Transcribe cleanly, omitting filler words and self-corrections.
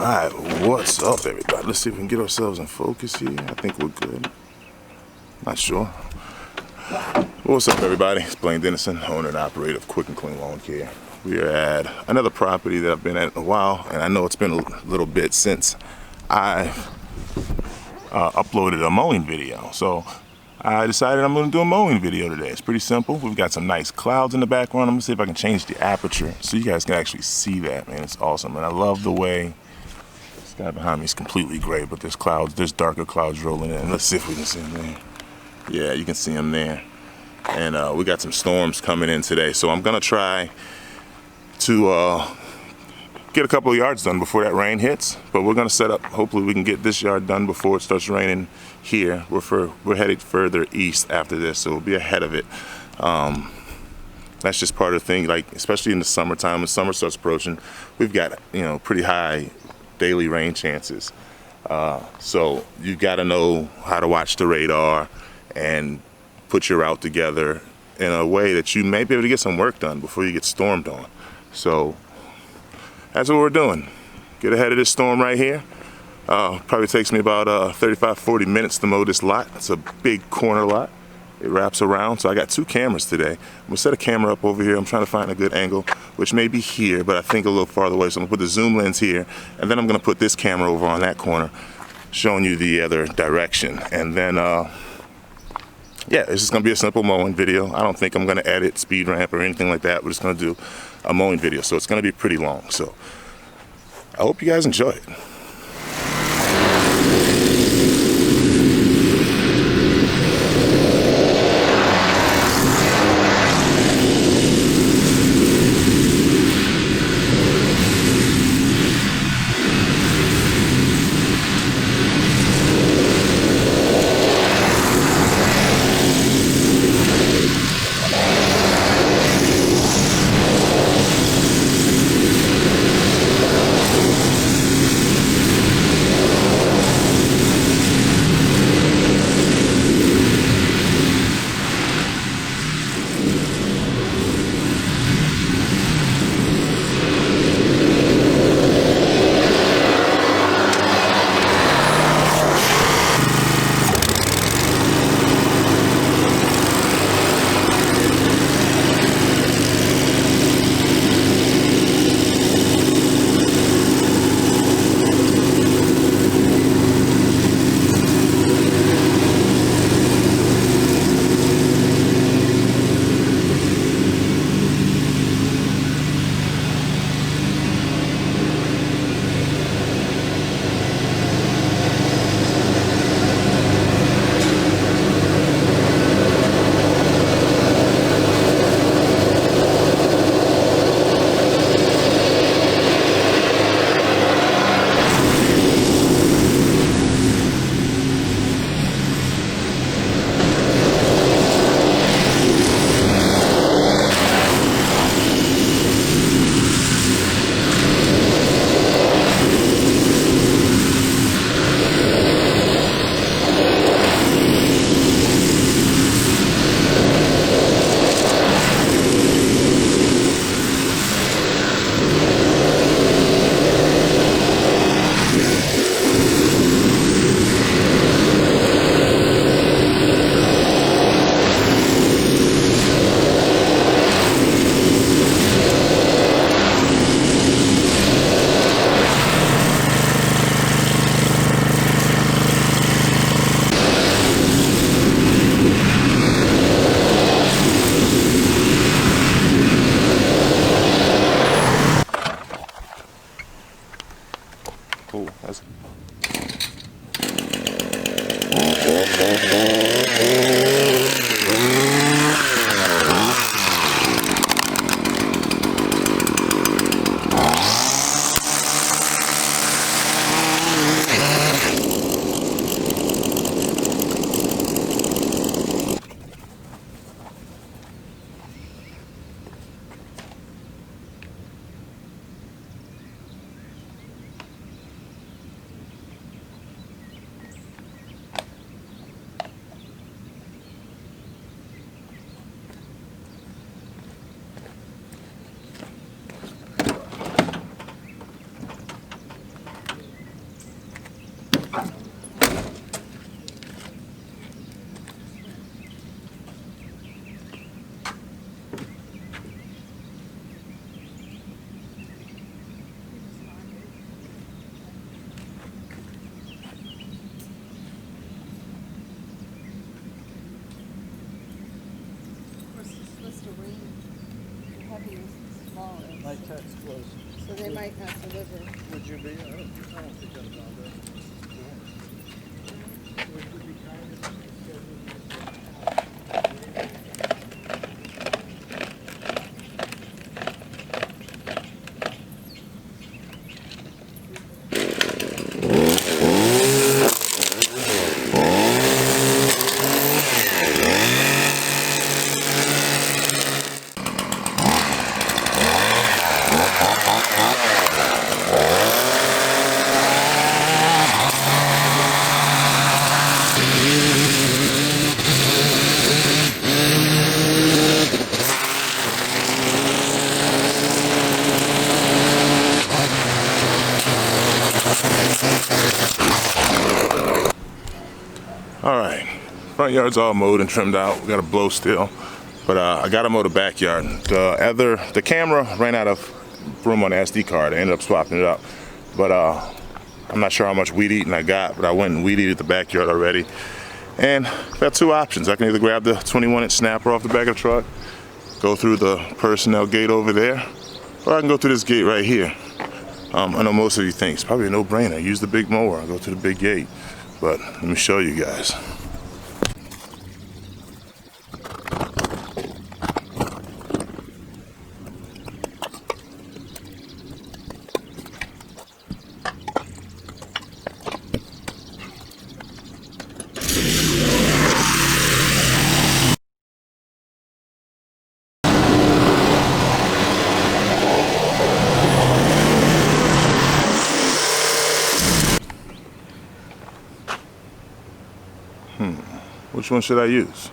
Alright, what's up everybody? Let's see if we can get ourselves in focus here. I think we're good. Not sure. What's up everybody? It's Blaine Dennison, owner and operator of Quick and Clean Lawn Care. We are at another property that I've been at in a while, and I know it's been a little bit since I've uploaded a mowing video. So I decided I'm going to do a mowing video today. It's pretty simple. We've got some nice clouds in the background. I'm going to see if I can change the aperture so you guys can actually see that, man. It's awesome. And I love the way this guy behind me is completely gray, but there's clouds, there's darker clouds rolling in. Let's see if we can see them there. Yeah, you can see them there. And we got some storms coming in today. So I'm going to try to get a couple of yards done before that rain hits, but we're gonna set up, hopefully we can get this yard done before it starts raining here. We're headed further east after this, so we'll be ahead of it. That's just part of the thing, like especially in the summertime, when summer starts approaching, we've got, you know, pretty high daily rain chances. So you gotta know how to watch the radar and put your route together in a way that you may be able to get some work done before you get stormed on. So that's what we're doing. Get ahead of this storm right here. Probably takes me about 35-40 minutes to mow this lot. It's a big corner lot. It wraps around, so I got two cameras today. I'm gonna set a camera up over here. I'm trying to find a good angle, which may be here, but I think a little farther away. So I'm gonna put the zoom lens here, and then I'm gonna put this camera over on that corner, showing you the other direction. And then, yeah, it's just gonna be a simple mowing video. I don't think I'm gonna edit, speed ramp, or anything like that. We're just gonna do a mowing video, so it's gonna be pretty long. So I hope you guys enjoy it. Cool. That's My text was, So they might not deliver. would you be, I don't think that's all that. Would you be kind enough to schedule All right, front yard's all mowed and trimmed out. We got a blow still, but I got to mow the backyard. The camera ran out of room on the SD card. I ended up swapping it up, but I'm not sure how much weed eating I got, but I went and weed eated the backyard already. And I've got two options. I can either grab the 21-inch snapper off the back of the truck, go through the personnel gate over there, or I can go through this gate right here. I know most of you think it's probably a no-brainer. Use the big mower and go to the big gate. But let me show you guys. Which one should I use?